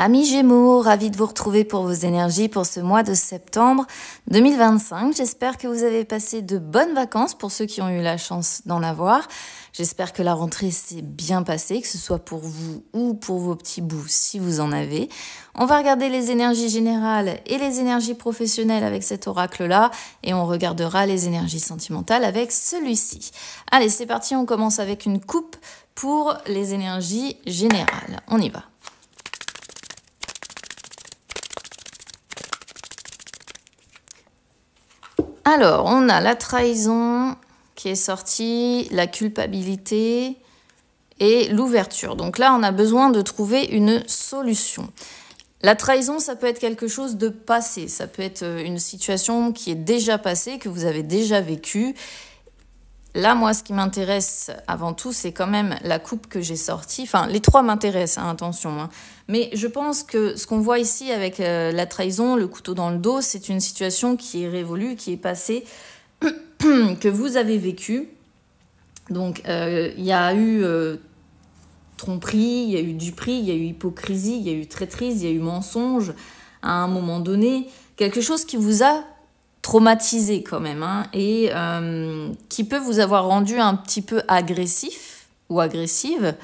Amis Gémeaux, ravi de vous retrouver pour vos énergies pour ce mois de septembre 2025. J'espère que vous avez passé de bonnes vacances pour ceux qui ont eu la chance d'en avoir. J'espère que la rentrée s'est bien passée, que ce soit pour vous ou pour vos petits bouts si vous en avez. On va regarder les énergies générales et les énergies professionnelles avec cet oracle-là et on regardera les énergies sentimentales avec celui-ci. Allez, c'est parti, on commence avec une coupe pour les énergies générales. On y va. Alors, on a la trahison qui est sortie, la culpabilité et l'ouverture. Donc là, on a besoin de trouver une solution. La trahison, ça peut être quelque chose de passé. Ça peut être une situation qui est déjà passée, que vous avez déjà vécue. Là, moi, ce qui m'intéresse avant tout, c'est quand même la coupe que j'ai sortie. Enfin, les trois m'intéressent, hein, attention. Hein. Mais je pense que ce qu'on voit ici avec la trahison, le couteau dans le dos, c'est une situation qui est révolue, qui est passée, que vous avez vécue. Donc, il y a eu tromperie, il y a eu duperie, il y a eu hypocrisie, il y a eu traîtrise, il y a eu mensonge à un moment donné. Quelque chose qui vous a traumatisé quand même, hein, et qui peut vous avoir rendu un petit peu agressif ou agressive.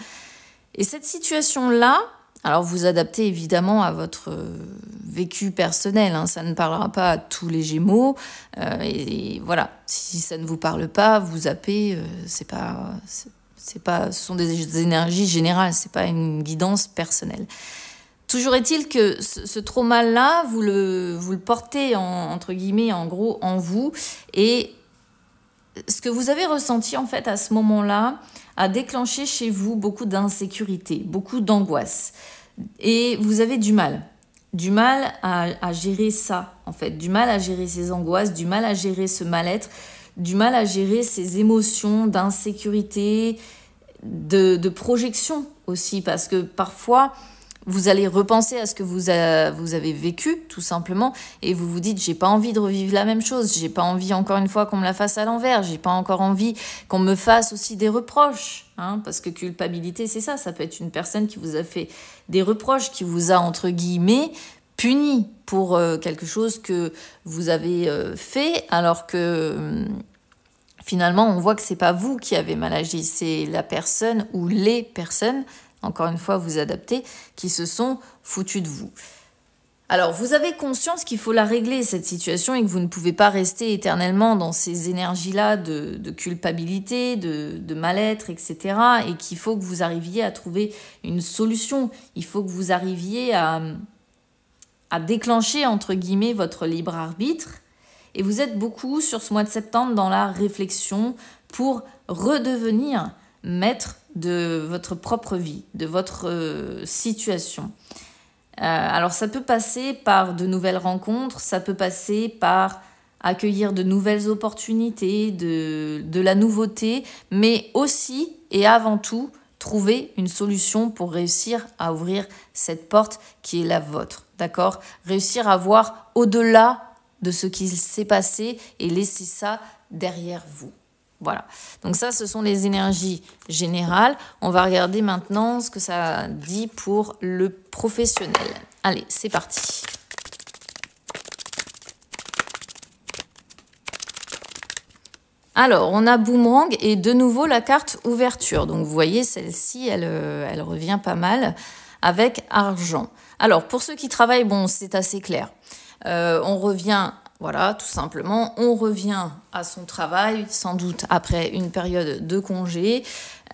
Et cette situation-là, alors vous adaptez évidemment à votre vécu personnel, hein, ça ne parlera pas à tous les Gémeaux, et voilà, si ça ne vous parle pas, vous zappez, ce sont des énergies générales, c'est pas une guidance personnelle. Toujours est-il que ce trauma-là, vous le portez, entre guillemets, en gros, en vous. Et ce que vous avez ressenti, en fait, à ce moment-là, a déclenché chez vous beaucoup d'insécurité, beaucoup d'angoisse. Et vous avez du mal à gérer ça, en fait. Du mal à gérer ces angoisses, du mal à gérer ce mal-être, du mal à gérer ces émotions d'insécurité, de projection aussi. Parce que parfois, vous allez repenser à ce que vous avez vécu, tout simplement, et vous vous dites, j'ai pas envie de revivre la même chose, j'ai pas envie encore une fois qu'on me la fasse à l'envers, j'ai pas encore envie qu'on me fasse aussi des reproches, hein, parce que culpabilité, c'est ça peut être une personne qui vous a fait des reproches, qui vous a, entre guillemets, puni pour quelque chose que vous avez fait, alors que finalement, on voit que c'est pas vous qui avez mal agi, c'est la personne ou les personnes, encore une fois, vous adaptez, qui se sont foutus de vous. Alors, vous avez conscience qu'il faut la régler, cette situation, et que vous ne pouvez pas rester éternellement dans ces énergies-là de culpabilité, de mal-être, etc. Et qu'il faut que vous arriviez à trouver une solution. Il faut que vous arriviez à déclencher, entre guillemets, votre libre arbitre. Et vous êtes beaucoup, sur ce mois de septembre, dans la réflexion pour redevenir maître de votre propre vie, de votre situation. Alors ça peut passer par de nouvelles rencontres, ça peut passer par accueillir de nouvelles opportunités, de la nouveauté, mais aussi et avant tout, trouver une solution pour réussir à ouvrir cette porte qui est la vôtre, d'accord ? Réussir à voir au-delà de ce qui s'est passé et laisser ça derrière vous. Voilà, donc ça, ce sont les énergies générales. On va regarder maintenant ce que ça dit pour le professionnel. Allez, c'est parti. Alors, on a boomerang et de nouveau la carte ouverture. Donc, vous voyez, celle-ci, elle revient pas mal avec argent. Alors, pour ceux qui travaillent, bon, c'est assez clair. On revient... Voilà, tout simplement, on revient à son travail, sans doute après une période de congé.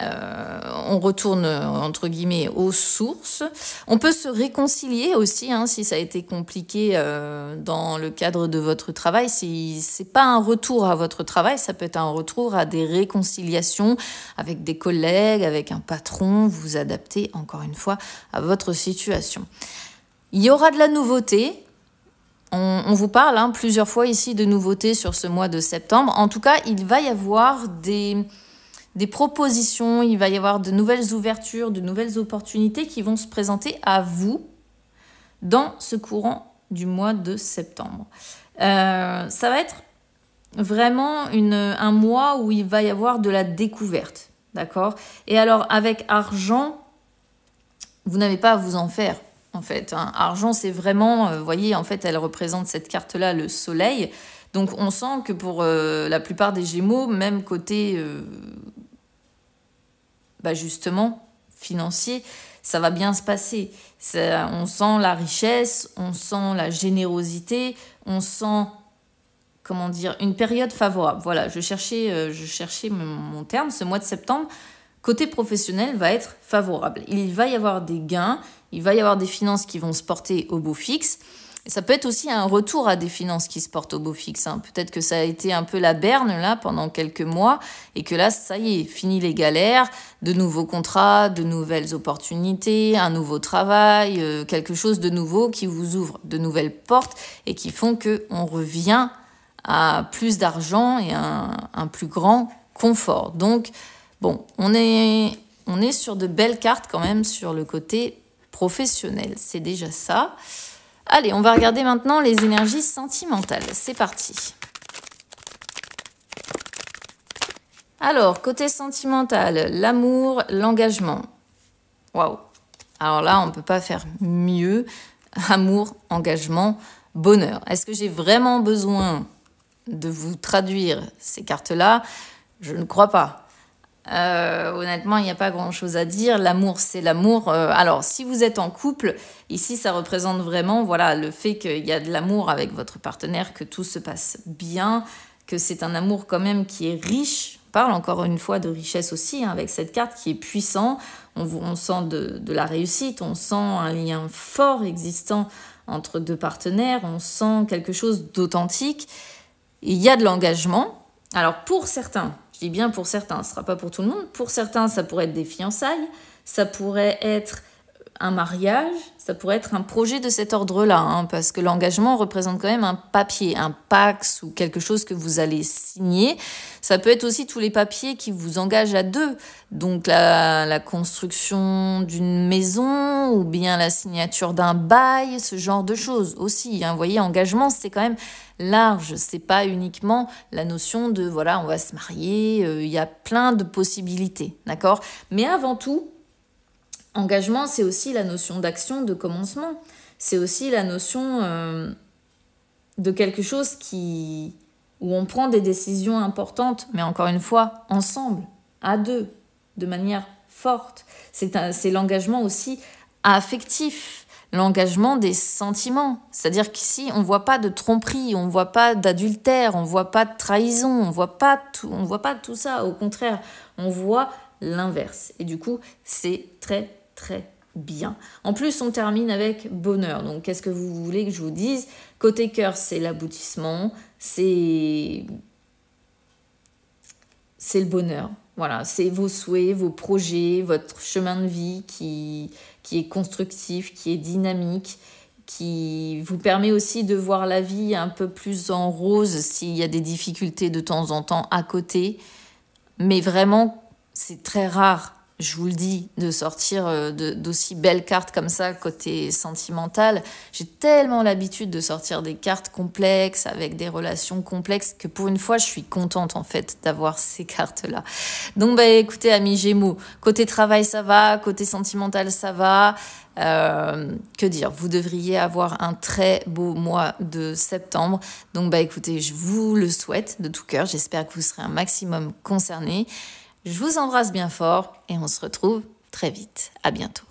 On retourne, entre guillemets, aux sources. On peut se réconcilier aussi, hein, si ça a été compliqué dans le cadre de votre travail. Si c'est pas un retour à votre travail, ça peut être un retour à des réconciliations avec des collègues, avec un patron. Vous vous adaptez, encore une fois, à votre situation. Il y aura de la nouveauté. On vous parle plusieurs fois ici de nouveautés sur ce mois de septembre. En tout cas, il va y avoir des propositions, il va y avoir de nouvelles ouvertures, de nouvelles opportunités qui vont se présenter à vous dans ce courant du mois de septembre. Ça va être vraiment un mois où il va y avoir de la découverte, d'accord ? Et alors, avec argent, vous n'avez pas à vous en faire. en fait. Hein. Argent, c'est vraiment, vous voyez, en fait, elle représente cette carte-là, le soleil. Donc, on sent que pour la plupart des Gémeaux, même côté, justement, financier, ça va bien se passer. On sent la richesse, on sent la générosité, on sent, comment dire, une période favorable. Voilà, je cherchais mon terme. Ce mois de septembre, côté professionnel, va être favorable. Il va y avoir des gains, il va y avoir des finances qui vont se porter au beau fixe. Et ça peut être aussi un retour à des finances qui se portent au beau fixe. Hein. Peut-être que ça a été un peu la berne là pendant quelques mois et que là, ça y est, fini les galères, de nouveaux contrats, de nouvelles opportunités, un nouveau travail, quelque chose de nouveau qui vous ouvre de nouvelles portes et qui font qu'on revient à plus d'argent et un plus grand confort. Donc, bon, on est sur de belles cartes quand même sur le côté professionnel. C'est déjà ça. Allez, on va regarder maintenant les énergies sentimentales. C'est parti. Alors, côté sentimental, l'amour, l'engagement. Waouh. Alors là, on ne peut pas faire mieux. Amour, engagement, bonheur. Est-ce que j'ai vraiment besoin de vous traduire ces cartes-là? Je ne crois pas. Honnêtement, il n'y a pas grand-chose à dire. L'amour, c'est l'amour. Alors, si vous êtes en couple, ici, ça représente vraiment voilà, le fait qu'il y a de l'amour avec votre partenaire, que tout se passe bien, que c'est un amour quand même qui est riche. On parle encore une fois de richesse aussi, hein, avec cette carte qui est puissant. On sent de la réussite, on sent un lien fort existant entre deux partenaires, on sent quelque chose d'authentique. Il y a de l'engagement. Alors, pour certains, je dis bien pour certains, ce ne sera pas pour tout le monde. Pour certains, ça pourrait être des fiançailles, ça pourrait être un mariage, ça pourrait être un projet de cet ordre-là, hein, parce que l'engagement représente quand même un papier, un pax ou quelque chose que vous allez signer. Ça peut être aussi tous les papiers qui vous engagent à deux, donc la construction d'une maison ou bien la signature d'un bail, ce genre de choses aussi. Hein. Vous voyez, engagement, c'est quand même large, c'est pas uniquement la notion de voilà, on va se marier, il y a plein de possibilités, d'accord? Mais avant tout, engagement, c'est aussi la notion d'action, de commencement. C'est aussi la notion de quelque chose où on prend des décisions importantes, mais encore une fois, ensemble, à deux, de manière forte. C'est l'engagement aussi affectif, l'engagement des sentiments. C'est-à-dire qu'ici, on ne voit pas de tromperie, on ne voit pas d'adultère, on ne voit pas de trahison, on ne voit pas tout ça. Au contraire, on voit l'inverse. Et du coup, c'est très bien. En plus, on termine avec bonheur. Donc, qu'est-ce que vous voulez que je vous dise? Côté cœur, c'est l'aboutissement, c'est le bonheur. Voilà, c'est vos souhaits, vos projets, votre chemin de vie qui est constructif, qui est dynamique, qui vous permet aussi de voir la vie un peu plus en rose s'il y a des difficultés de temps en temps à côté. Mais vraiment, c'est très rare, je vous le dis, de sortir d'aussi belles cartes comme ça côté sentimental. J'ai tellement l'habitude de sortir des cartes complexes avec des relations complexes que pour une fois, je suis contente en fait d'avoir ces cartes-là. Donc écoutez, amis Gémeaux, côté travail ça va, côté sentimental ça va. Que dire, vous devriez avoir un très beau mois de septembre. Donc écoutez, je vous le souhaite de tout cœur. J'espère que vous serez un maximum concernés. Je vous embrasse bien fort et on se retrouve très vite. À bientôt.